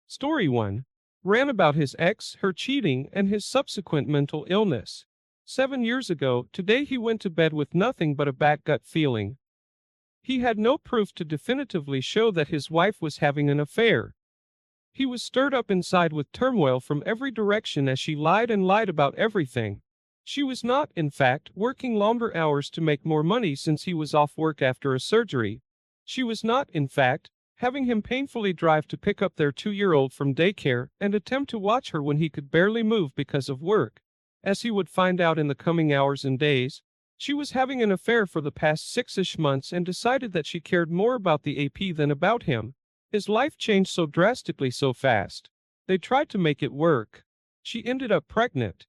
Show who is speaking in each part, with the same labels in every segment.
Speaker 1: Story 1. Ran about his ex, her cheating, and his subsequent mental illness. 7 years ago, today he went to bed with nothing but a bad gut feeling. He had no proof to definitively show that his wife was having an affair. He was stirred up inside with turmoil from every direction as she lied and lied about everything. She was not, in fact, working longer hours to make more money since he was off work after a surgery. She was not, in fact, having him painfully drive to pick up their 2-year-old from daycare and attempt to watch her when he could barely move because of work. As he would find out in the coming hours and days, she was having an affair for the past 6-ish months and decided that she cared more about the AP than about him. His life changed so drastically so fast. They tried to make it work. She ended up pregnant.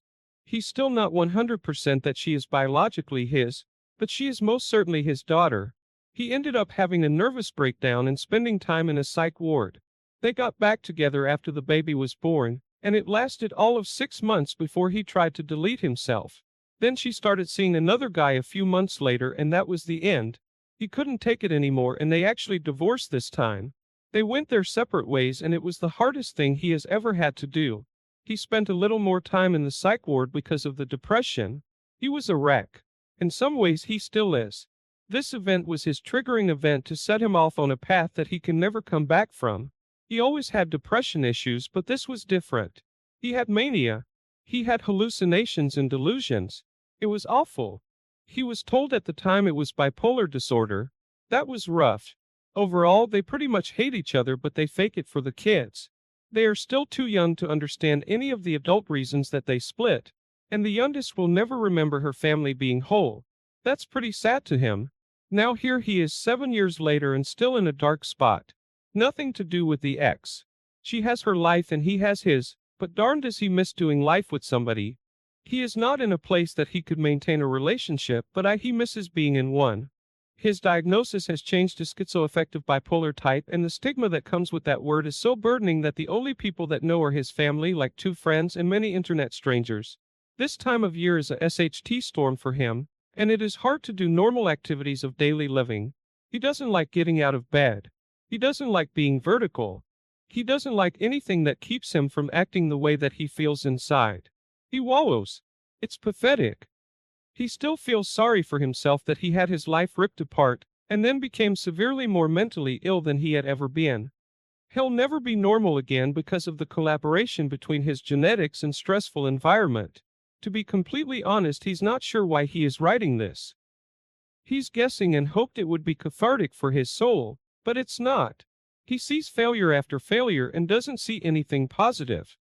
Speaker 1: He's still not 100% that she is biologically his, but she is most certainly his daughter. He ended up having a nervous breakdown and spending time in a psych ward. They got back together after the baby was born, and it lasted all of 6 months before he tried to delete himself. Then she started seeing another guy a few months later, and that was the end. He couldn't take it anymore, and they actually divorced this time. They went their separate ways, and it was the hardest thing he has ever had to do. He spent a little more time in the psych ward because of the depression. He was a wreck. In some ways he still is. This event was his triggering event to set him off on a path that he can never come back from. He always had depression issues, but this was different. He had mania. He had hallucinations and delusions. It was awful. He was told at the time it was bipolar disorder. That was rough. Overall, they pretty much hate each other, but they fake it for the kids. They are still too young to understand any of the adult reasons that they split. And the youngest will never remember her family being whole. That's pretty sad to him. Now here he is 7 years later and still in a dark spot. Nothing to do with the ex. She has her life and he has his, but darn does he miss doing life with somebody. He is not in a place that he could maintain a relationship, but he misses being in one. His diagnosis has changed to schizoaffective bipolar type, and the stigma that comes with that word is so burdening that the only people that know are his family, like 2 friends and many internet strangers. This time of year is a SHT storm for him, and it is hard to do normal activities of daily living. He doesn't like getting out of bed. He doesn't like being vertical. He doesn't like anything that keeps him from acting the way that he feels inside. He wallows. It's pathetic. He still feels sorry for himself that he had his life ripped apart, and then became severely more mentally ill than he had ever been. He'll never be normal again because of the collaboration between his genetics and stressful environment. To be completely honest, he's not sure why he is writing this. He's guessing and hoped it would be cathartic for his soul, but it's not. He sees failure after failure and doesn't see anything positive.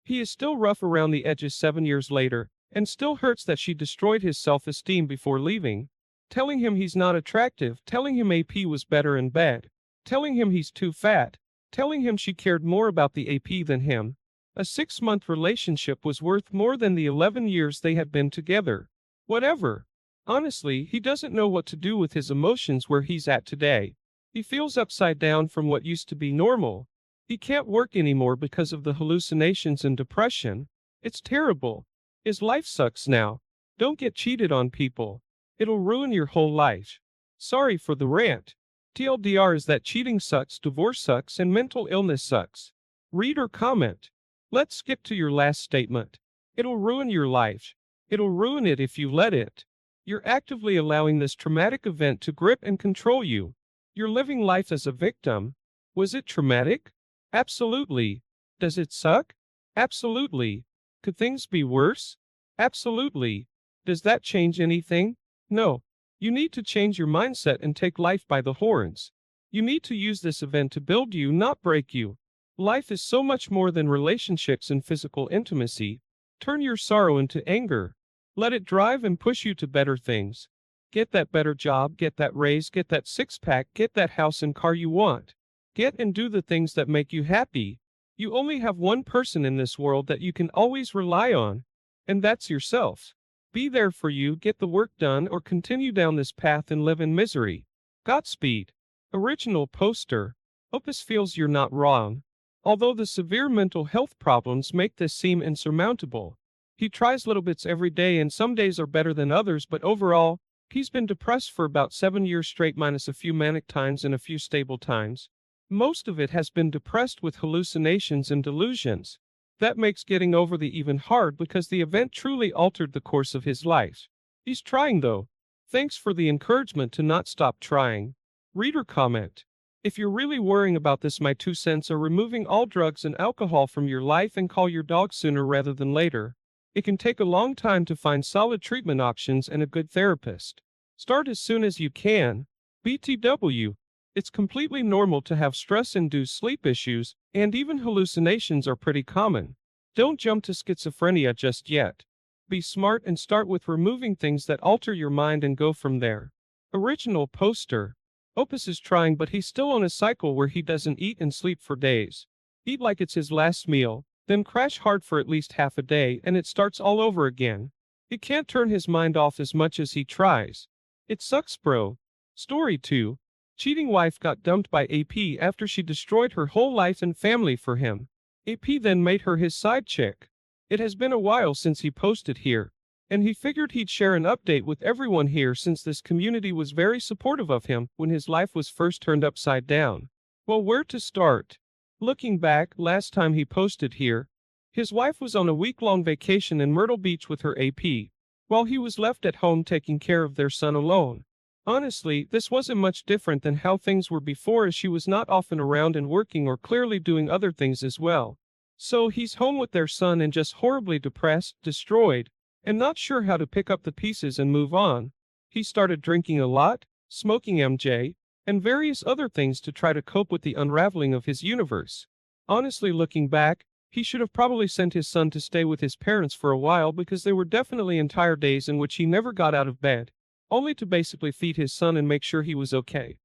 Speaker 1: He is still rough around the edges 7 years later, and still hurts that she destroyed his self-esteem before leaving, telling him he's not attractive, telling him AP was better in bed, telling him he's too fat, telling him she cared more about the AP than him. A 6-month relationship was worth more than the 11 years they had been together. Whatever. Honestly, he doesn't know what to do with his emotions where he's at today. He feels upside down from what used to be normal. He can't work anymore because of the hallucinations and depression. It's terrible. His life sucks now. Don't get cheated on, people. It'll ruin your whole life. Sorry for the rant. TLDR is that cheating sucks, divorce sucks, and mental illness sucks. Read or comment. Let's skip to your last statement. It'll ruin your life. It'll ruin it if you let it. You're actively allowing this traumatic event to grip and control you. You're living life as a victim. Was it traumatic? Absolutely. Does it suck? Absolutely. Could things be worse? Absolutely. Does that change anything? No. You need to change your mindset and take life by the horns. You need to use this event to build you, not break you. Life is so much more than relationships and physical intimacy. Turn your sorrow into anger. Let it drive and push you to better things. Get that better job, get that raise, get that 6-pack, get that house and car you want. Get and do the things that make you happy. You only have one person in this world that you can always rely on, and that's yourself. Be there for you, get the work done, or continue down this path and live in misery. Godspeed. Original poster. Opus feels you're not wrong. Although the severe mental health problems make this seem insurmountable. He tries little bits every day, and some days are better than others, but overall, he's been depressed for about 7 years straight minus a few manic times and a few stable times. Most of it has been depressed with hallucinations and delusions. That makes getting over the even hard because the event truly altered the course of his life. He's trying though. Thanks for the encouragement to not stop trying. Reader comment. If you're really worrying about this, my 2 cents are removing all drugs and alcohol from your life and call your dog sooner rather than later. It can take a long time to find solid treatment options and a good therapist. Start as soon as you can. BTW. It's completely normal to have stress-induced sleep issues, and even hallucinations are pretty common. Don't jump to schizophrenia just yet. Be smart and start with removing things that alter your mind and go from there. Original poster. Opus is trying, but he's still on a cycle where he doesn't eat and sleep for days. Eat like it's his last meal, then crash hard for at least half a day and it starts all over again. He can't turn his mind off as much as he tries. It sucks, bro. Story 2. Cheating wife got dumped by AP after she destroyed her whole life and family for him. AP then made her his side chick. It has been a while since he posted here, and he figured he'd share an update with everyone here since this community was very supportive of him when his life was first turned upside down. Well, where to start? Looking back, last time he posted here, his wife was on a week-long vacation in Myrtle Beach with her AP, while he was left at home taking care of their son alone. Honestly, this wasn't much different than how things were before, as she was not often around and working or clearly doing other things as well. So he's home with their son and just horribly depressed, destroyed, and not sure how to pick up the pieces and move on. He started drinking a lot, smoking MJ, and various other things to try to cope with the unraveling of his universe. Honestly, looking back, he should have probably sent his son to stay with his parents for a while, because there were definitely entire days in which he never got out of bed, only to basically feed his son and make sure he was okay.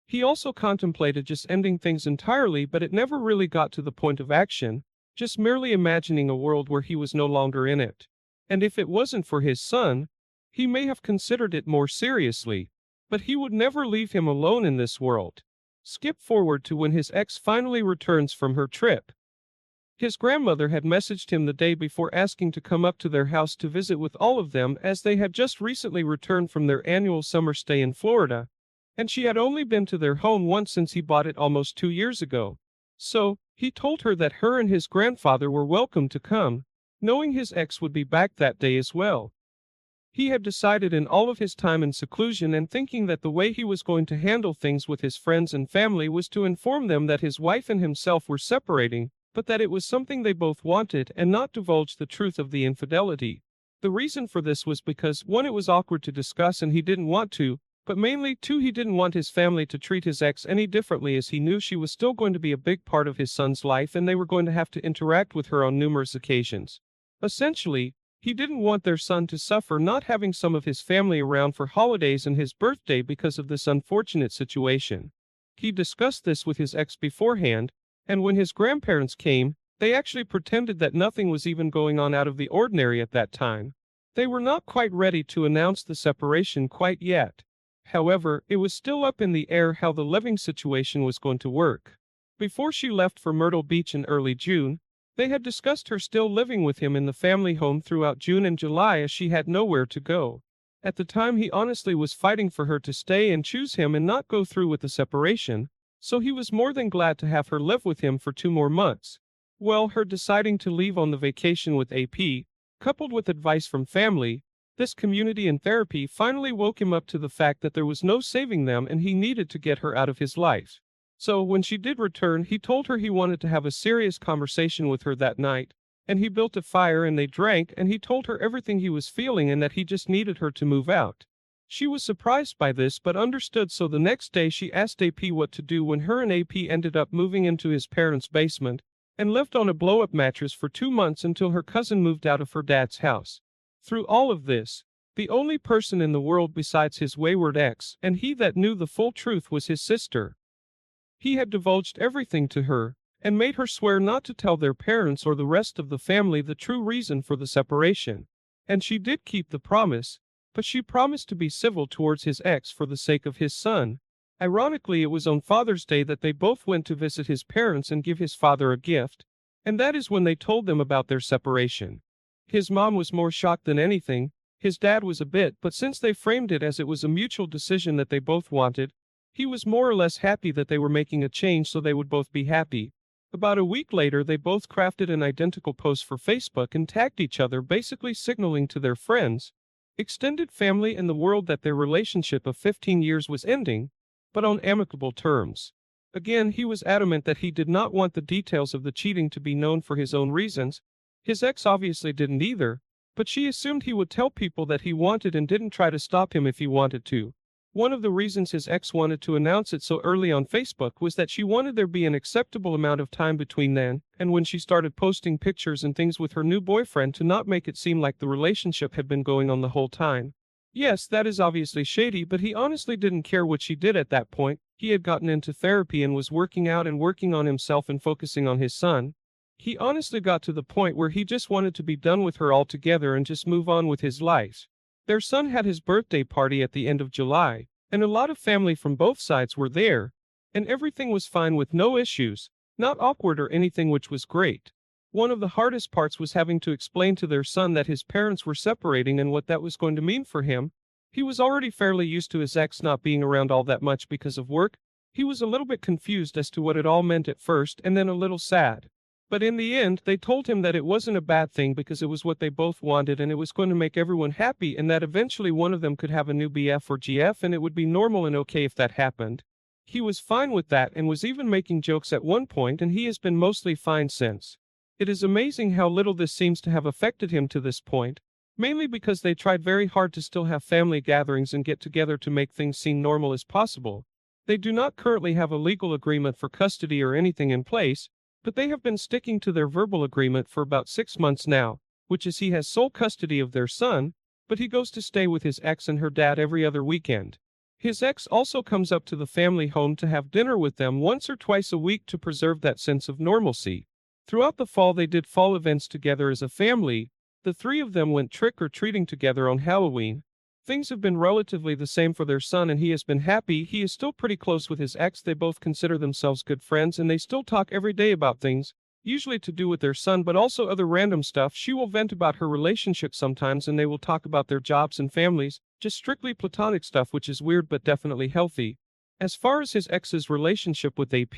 Speaker 1: He also contemplated just ending things entirely, but it never really got to the point of action, just merely imagining a world where he was no longer in it. And if it wasn't for his son, he may have considered it more seriously, but he would never leave him alone in this world. Skip forward to when his ex finally returns from her trip. His grandmother had messaged him the day before asking to come up to their house to visit with all of them, as they had just recently returned from their annual summer stay in Florida, and she had only been to their home once since he bought it almost 2 years ago. So, he told her that her and his grandfather were welcome to come, knowing his ex would be back that day as well. He had decided in all of his time in seclusion and thinking that the way he was going to handle things with his friends and family was to inform them that his wife and himself were separating, but that it was something they both wanted, and not divulge the truth of the infidelity. The reason for this was because 1, it was awkward to discuss and he didn't want to, but mainly 2, he didn't want his family to treat his ex any differently, as he knew she was still going to be a big part of his son's life and they were going to have to interact with her on numerous occasions. Essentially, he didn't want their son to suffer not having some of his family around for holidays and his birthday because of this unfortunate situation. He discussed this with his ex beforehand, and when his grandparents came, they actually pretended that nothing was even going on out of the ordinary at that time. They were not quite ready to announce the separation quite yet. However, it was still up in the air how the living situation was going to work. Before she left for Myrtle Beach in early June, they had discussed her still living with him in the family home throughout June and July, as she had nowhere to go. At the time, he honestly was fighting for her to stay and choose him and not go through with the separation, so he was more than glad to have her live with him for 2 more months. Well, her deciding to leave on the vacation with AP, coupled with advice from family, this community and therapy, finally woke him up to the fact that there was no saving them and he needed to get her out of his life. So when she did return, he told her he wanted to have a serious conversation with her that night, and he built a fire and they drank, and he told her everything he was feeling and that he just needed her to move out. She was surprised by this but understood, so the next day she asked AP what to do when her and AP ended up moving into his parents' basement and lived on a blow-up mattress for 2 months until her cousin moved out of her dad's house. Through all of this, the only person in the world besides his wayward ex, and he that knew the full truth, was his sister. He had divulged everything to her, and made her swear not to tell their parents or the rest of the family the true reason for the separation. And she did keep the promise, but she promised to be civil towards his ex for the sake of his son. Ironically, it was on Father's Day that they both went to visit his parents and give his father a gift, and that is when they told them about their separation. His mom was more shocked than anything, his dad was a bit, but since they framed it as it was a mutual decision that they both wanted, He was more or less happy that they were making a change so they would both be happy. About a week later, they both crafted an identical post for Facebook and tagged each other, basically signaling to their friends, extended family, and the world that their relationship of 15 years was ending, but on amicable terms. Again, he was adamant that he did not want the details of the cheating to be known for his own reasons. His ex obviously didn't either, but she assumed he would tell people that he wanted and didn't try to stop him if he wanted to. One of the reasons his ex wanted to announce it so early on Facebook was that she wanted there be an acceptable amount of time between then and when she started posting pictures and things with her new boyfriend to not make it seem like the relationship had been going on the whole time. Yes, that is obviously shady, but he honestly didn't care what she did at that point. He had gotten into therapy and was working out and working on himself and focusing on his son. He honestly got to the point where he just wanted to be done with her altogether and just move on with his life. Their son had his birthday party at the end of July, and a lot of family from both sides were there, and everything was fine with no issues, not awkward or anything, which was great. One of the hardest parts was having to explain to their son that his parents were separating and what that was going to mean for him. He was already fairly used to his ex not being around all that much because of work. He was a little bit confused as to what it all meant at first and then a little sad. But in the end, they told him that it wasn't a bad thing because it was what they both wanted and it was going to make everyone happy, and that eventually one of them could have a new BF or GF and it would be normal and okay if that happened. He was fine with that and was even making jokes at one point, and he has been mostly fine since. It is amazing how little this seems to have affected him to this point, mainly because they tried very hard to still have family gatherings and get together to make things seem normal as possible. They do not currently have a legal agreement for custody or anything in place, but they have been sticking to their verbal agreement for about 6 months now, which is he has sole custody of their son, but he goes to stay with his ex and her dad every other weekend. His ex also comes up to the family home to have dinner with them once or twice a week to preserve that sense of normalcy. Throughout the fall, they did fall events together as a family. The three of them went trick-or-treating together on Halloween. Things have been relatively the same for their son and he has been happy. He is still pretty close with his ex. They both consider themselves good friends and they still talk every day about things, usually to do with their son, but also other random stuff. She will vent about her relationship sometimes and they will talk about their jobs and families, just strictly platonic stuff, which is weird but definitely healthy. As far as his ex's relationship with AP,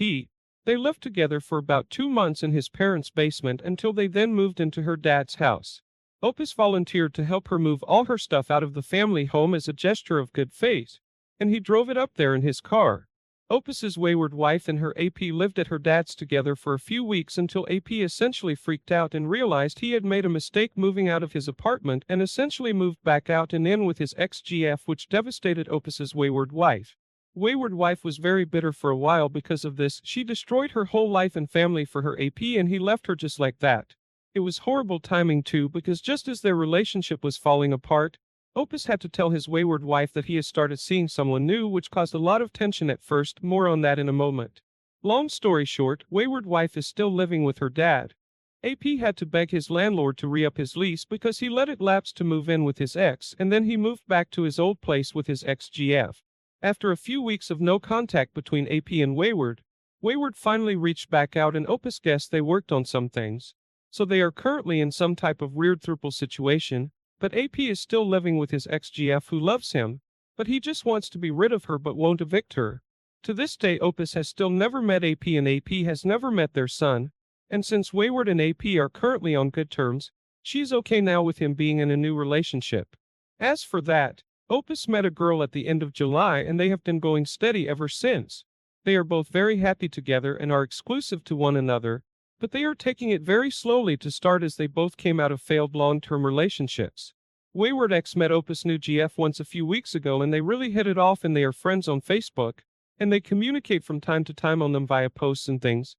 Speaker 1: they lived together for about 2 months in his parents' basement until they then moved into her dad's house. Opus volunteered to help her move all her stuff out of the family home as a gesture of good faith, and he drove it up there in his car. Opus's wayward wife and her AP lived at her dad's together for a few weeks until AP essentially freaked out and realized he had made a mistake moving out of his apartment and essentially moved back out and in with his ex-GF, which devastated Opus's wayward wife. Wayward wife was very bitter for a while because of this. She destroyed her whole life and family for her AP and he left her just like that. It was horrible timing too, because just as their relationship was falling apart, Opus had to tell his wayward wife that he has started seeing someone new, which caused a lot of tension at first. More on that in a moment. Long story short, wayward wife is still living with her dad. AP had to beg his landlord to re-up his lease because he let it lapse to move in with his ex, and then he moved back to his old place with his ex-GF. After a few weeks of no contact between AP and Wayward, Wayward finally reached back out and Opus guessed they worked on some things. So they are currently in some type of weird throuple situation, but AP is still living with his ex-GF who loves him, but he just wants to be rid of her but won't evict her. To this day, Opus has still never met AP and AP has never met their son, and since Wayward and AP are currently on good terms, she's okay now with him being in a new relationship. As for that, Opus met a girl at the end of July and they have been going steady ever since. They are both very happy together and are exclusive to one another, but they are taking it very slowly to start as they both came out of failed long-term relationships. Wayward X met Opus' new GF once a few weeks ago and they really hit it off and they are friends on Facebook, and they communicate from time to time on them via posts and things.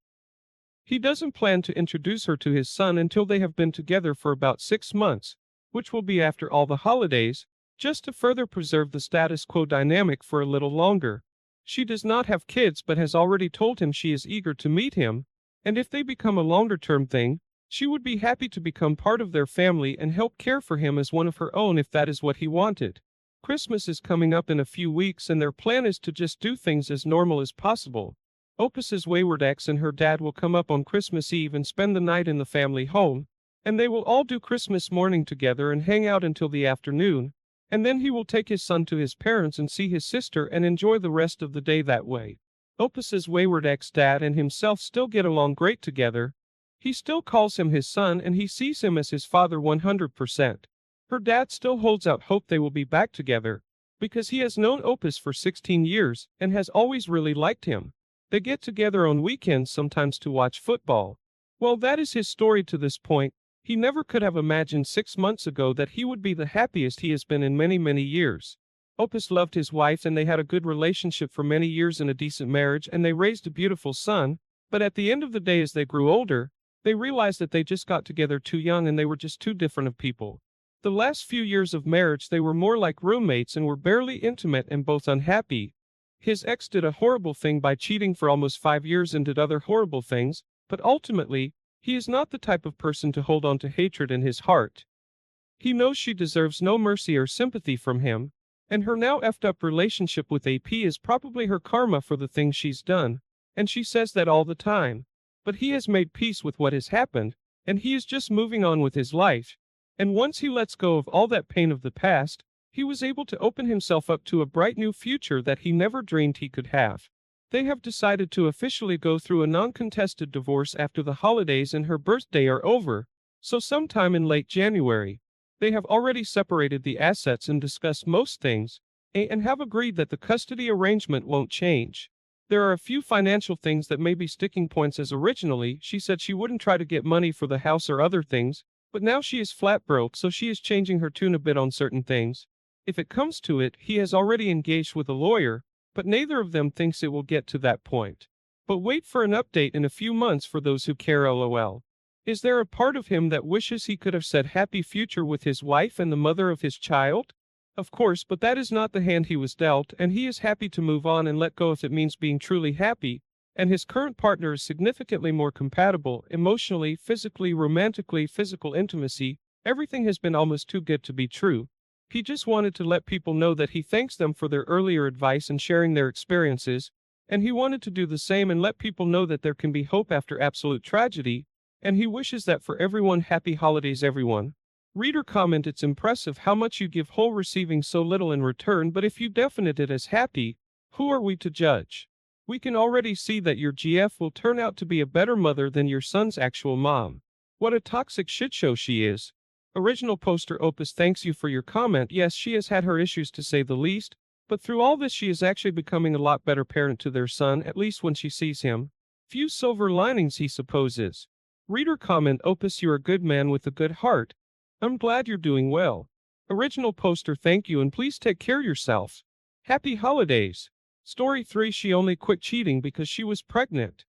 Speaker 1: He doesn't plan to introduce her to his son until they have been together for about 6 months, which will be after all the holidays, just to further preserve the status quo dynamic for a little longer. She does not have kids but has already told him she is eager to meet him, and if they become a longer-term thing, she would be happy to become part of their family and help care for him as one of her own if that is what he wanted. Christmas is coming up in a few weeks and their plan is to just do things as normal as possible. Opus's wayward ex and her dad will come up on Christmas Eve and spend the night in the family home, and they will all do Christmas morning together and hang out until the afternoon, and then he will take his son to his parents and see his sister and enjoy the rest of the day that way. Opus's wayward ex-dad and himself still get along great together. He still calls him his son and he sees him as his father 100%. Her dad still holds out hope they will be back together, because he has known Opus for 16 years and has always really liked him. They get together on weekends sometimes to watch football. Well, that is his story to this point. He never could have imagined 6 months ago that he would be the happiest he has been in many, many years. Opus loved his wife and they had a good relationship for many years in a decent marriage and they raised a beautiful son, but at the end of the day as they grew older, they realized that they just got together too young and they were just too different of people. The last few years of marriage they were more like roommates and were barely intimate and both unhappy. His ex did a horrible thing by cheating for almost 5 years and did other horrible things, but ultimately, he is not the type of person to hold on to hatred in his heart. He knows she deserves no mercy or sympathy from him, and her now effed up relationship with AP is probably her karma for the things she's done, and she says that all the time. But he has made peace with what has happened, and he is just moving on with his life. And once he lets go of all that pain of the past, he was able to open himself up to a bright new future that he never dreamed he could have. They have decided to officially go through a non-contested divorce after the holidays and her birthday are over, so sometime in late January. They have already separated the assets and discussed most things, and have agreed that the custody arrangement won't change. There are a few financial things that may be sticking points as originally she said she wouldn't try to get money for the house or other things, but now she is flat broke so she is changing her tune a bit on certain things. If it comes to it, he has already engaged with a lawyer, but neither of them thinks it will get to that point. But wait for an update in a few months for those who care lol. Is there a part of him that wishes he could have said happy future with his wife and the mother of his child? Of course, but that is not the hand he was dealt and he is happy to move on and let go if it means being truly happy, and his current partner is significantly more compatible, emotionally, physically, romantically, physical intimacy, everything has been almost too good to be true. He just wanted to let people know that he thanks them for their earlier advice and sharing their experiences, and he wanted to do the same and let people know that there can be hope after absolute tragedy, and he wishes that for everyone. Happy holidays everyone. Reader comment: it's impressive how much you give whole receiving so little in return, but if you definite it as happy, who are we to judge? We can already see that your GF will turn out to be a better mother than your son's actual mom. What a toxic shitshow she is. Original poster Opus thanks you for your comment. Yes, she has had her issues to say the least, but through all this she is actually becoming a lot better parent to their son, at least when she sees him. Few silver linings he supposes. Reader comment: Opus, you're a good man with a good heart. I'm glad you're doing well. Original poster: thank you and please take care yourself. Happy holidays. Story 3: she only quit cheating because she was pregnant.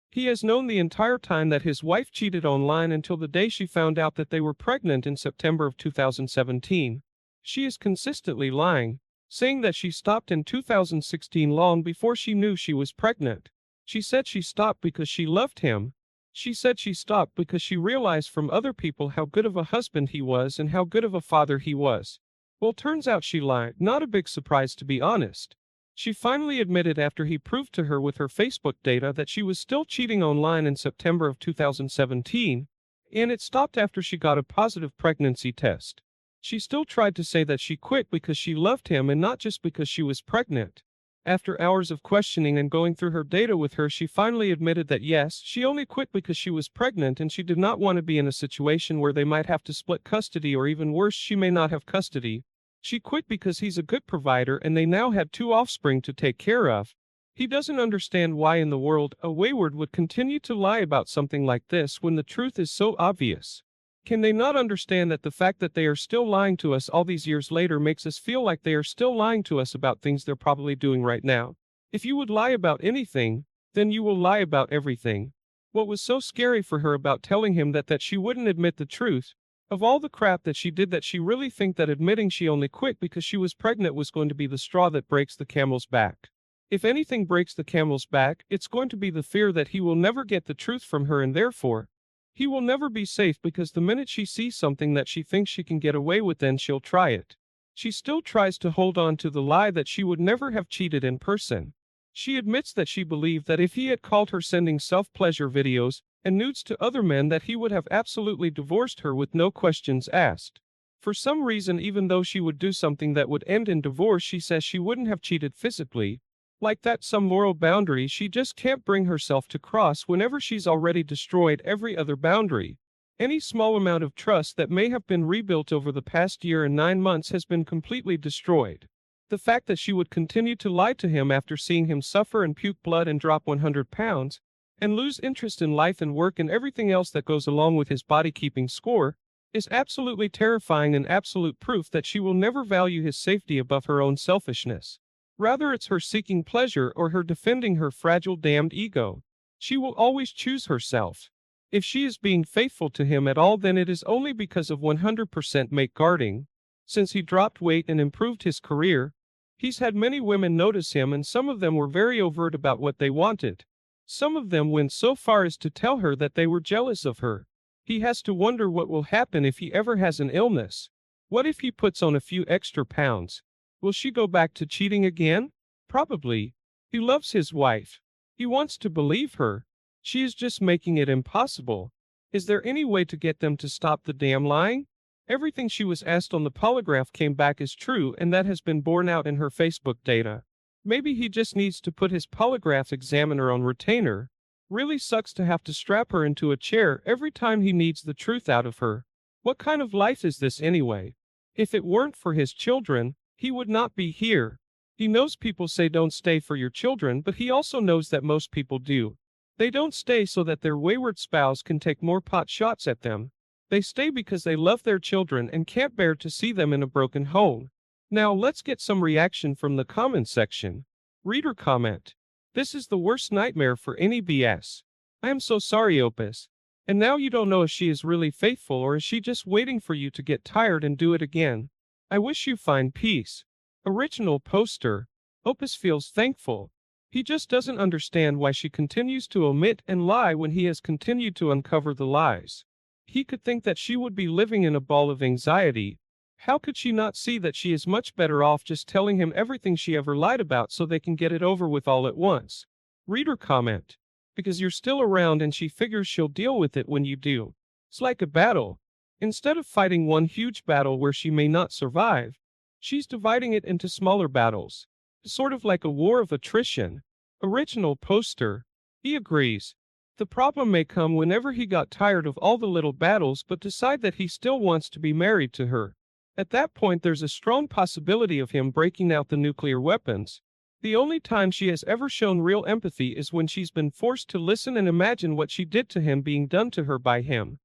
Speaker 1: He has known the entire time that his wife cheated online until the day she found out that they were pregnant in September of 2017. She is consistently lying, saying that she stopped in 2016 long before she knew she was pregnant. She said she stopped because she loved him. She said she stopped because she realized from other people how good of a husband he was and how good of a father he was. Well, turns out she lied. Not a big surprise, to be honest. She finally admitted after he proved to her with her Facebook data that she was still cheating online in September of 2017, and it stopped after she got a positive pregnancy test. She still tried to say that she quit because she loved him and not just because she was pregnant. After hours of questioning and going through her data with her, she finally admitted that yes, she only quit because she was pregnant and she did not want to be in a situation where they might have to split custody, or even worse, she may not have custody. She quit because he's a good provider and they now had 2 offspring to take care of. He doesn't understand why in the world a wayward would continue to lie about something like this when the truth is so obvious. Can they not understand that the fact that they are still lying to us all these years later makes us feel like they are still lying to us about things they're probably doing right now? If you would lie about anything, then you will lie about everything. What was so scary for her about telling him that she wouldn't admit the truth? Of all the crap that she did, that she really think that admitting she only quit because she was pregnant was going to be the straw that breaks the camel's back. If anything breaks the camel's back, it's going to be the fear that he will never get the truth from her and therefore, he will never be safe, because the minute she sees something that she thinks she can get away with, then she'll try it. She still tries to hold on to the lie that she would never have cheated in person. She admits that she believed that if he had called her sending self-pleasure videos and nudes to other men, that he would have absolutely divorced her with no questions asked. For some reason, even though she would do something that would end in divorce, she says she wouldn't have cheated physically. Like that's some moral boundary she just can't bring herself to cross whenever she's already destroyed every other boundary. Any small amount of trust that may have been rebuilt over the past year and 9 months has been completely destroyed. The fact that she would continue to lie to him after seeing him suffer and puke blood and drop 100 pounds, and lose interest in life and work and everything else that goes along with his body-keeping score, is absolutely terrifying and absolute proof that she will never value his safety above her own selfishness. Rather, it's her seeking pleasure or her defending her fragile damned ego. She will always choose herself. If she is being faithful to him at all, then it is only because of 100% mate guarding. Since he dropped weight and improved his career, he's had many women notice him, and some of them were very overt about what they wanted. Some of them went so far as to tell her that they were jealous of her. He has to wonder what will happen if he ever has an illness. What if he puts on a few extra pounds? Will she go back to cheating again? Probably. He loves his wife. He wants to believe her. She is just making it impossible. Is there any way to get them to stop the damn lying? Everything she was asked on the polygraph came back as true, and that has been borne out in her Facebook data. Maybe he just needs to put his polygraph examiner on retainer. Really sucks to have to strap her into a chair every time he needs the truth out of her. What kind of life is this anyway? If it weren't for his children, he would not be here. He knows people say don't stay for your children, but he also knows that most people do. They don't stay so that their wayward spouse can take more pot shots at them. They stay because they love their children and can't bear to see them in a broken home. Now let's get some reaction from the comment section. Reader comment. This is the worst nightmare for any BS. I am so sorry, Opus. And now you don't know if she is really faithful or is she just waiting for you to get tired and do it again. I wish you find peace. Original poster. Opus feels thankful. He just doesn't understand why she continues to omit and lie when he has continued to uncover the lies. He could think that she would be living in a ball of anxiety. How could she not see that she is much better off just telling him everything she ever lied about so they can get it over with all at once? Reader comment. Because you're still around and she figures she'll deal with it when you do. It's like a battle. Instead of fighting one huge battle where she may not survive, she's dividing it into smaller battles. Sort of like a war of attrition. Original poster. He agrees. The problem may come whenever he got tired of all the little battles but decide that he still wants to be married to her. At that point there's a strong possibility of him breaking out the nuclear weapons. The only time she has ever shown real empathy is when she's been forced to listen and imagine what she did to him being done to her by him.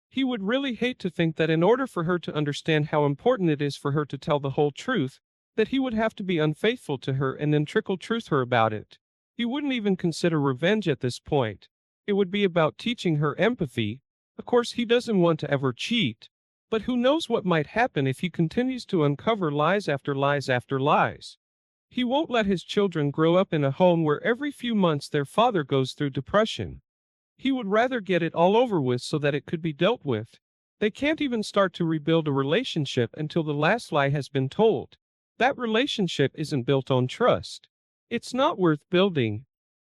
Speaker 1: He would really hate to think that in order for her to understand how important it is for her to tell the whole truth, that he would have to be unfaithful to her and then trickle-truth her about it. He wouldn't even consider revenge at this point. It would be about teaching her empathy. Of course, he doesn't want to ever cheat. But who knows what might happen if he continues to uncover lies after lies after lies. He won't let his children grow up in a home where every few months their father goes through depression. He would rather get it all over with so that it could be dealt with. They can't even start to rebuild a relationship until the last lie has been told. That relationship isn't built on trust. It's not worth building.